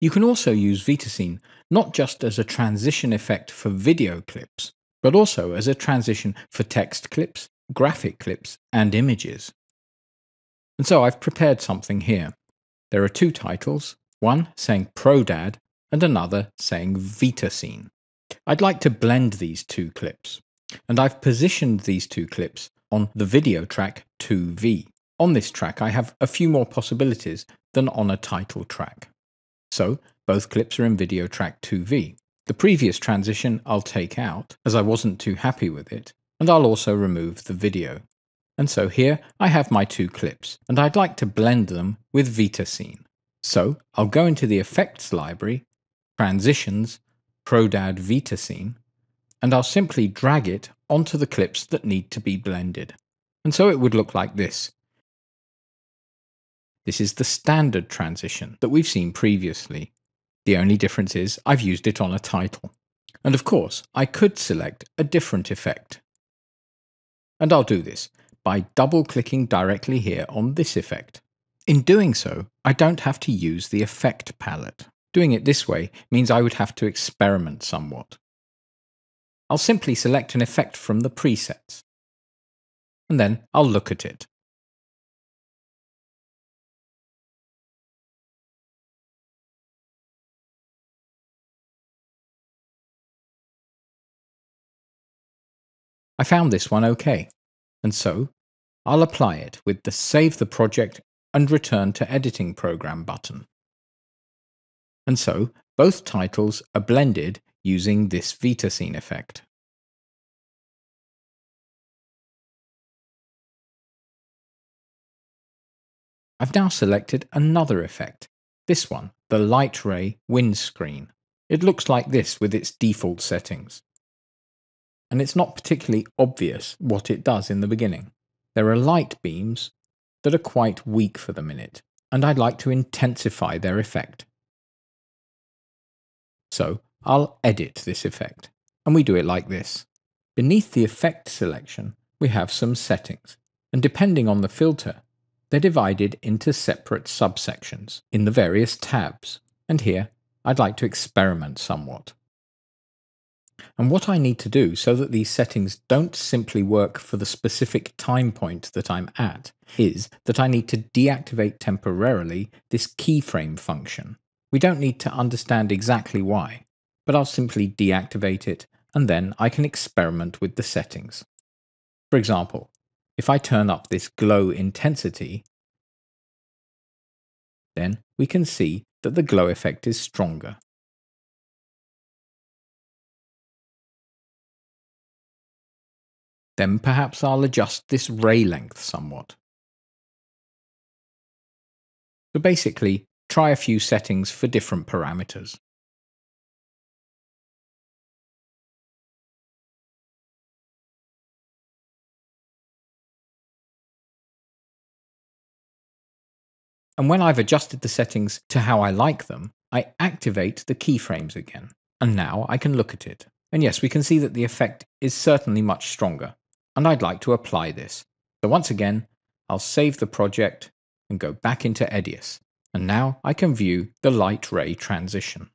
You can also use Vitascene not just as a transition effect for video clips, but also as a transition for text clips, graphic clips, and images. And so I've prepared something here. There are two titles, one saying ProDad and another saying Vitascene. I'd like to blend these two clips, and I've positioned these two clips on the video track 2V. On this track I have a few more possibilities than on a title track. So both clips are in video track 2V. The previous transition I'll take out, as I wasn't too happy with it, and I'll also remove the video. And so here I have my two clips, and I'd like to blend them with Vitascene. So I'll go into the Effects library, Transitions, ProDad Vitascene, and I'll simply drag it onto the clips that need to be blended. And so it would look like this. This is the standard transition that we've seen previously. The only difference is I've used it on a title. And of course, I could select a different effect. And I'll do this by double-clicking directly here on this effect. In doing so, I don't have to use the effect palette. Doing it this way means I would have to experiment somewhat. I'll simply select an effect from the presets, and then I'll look at it. I found this one okay, and so I'll apply it with the Save the Project and Return to Editing Program button. And so both titles are blended using this Vitascene effect. I've now selected another effect, this one, the Light Ray Windscreen. It looks like this with its default settings. And it's not particularly obvious what it does in the beginning. There are light beams that are quite weak for the minute, and I'd like to intensify their effect. So I'll edit this effect, and we do it like this. Beneath the effect selection, we have some settings, and depending on the filter, they're divided into separate subsections in the various tabs. And here, I'd like to experiment somewhat. And what I need to do so that these settings don't simply work for the specific time point that I'm at is that I need to deactivate temporarily this keyframe function. We don't need to understand exactly why, but I'll simply deactivate it and then I can experiment with the settings. For example, if I turn up this glow intensity, then we can see that the glow effect is stronger. Then perhaps I'll adjust this ray length somewhat. So basically, try a few settings for different parameters. And when I've adjusted the settings to how I like them, I activate the keyframes again. And now I can look at it. And yes, we can see that the effect is certainly much stronger. And I'd like to apply this. So once again, I'll save the project and go back into Edius. And now I can view the light ray transition.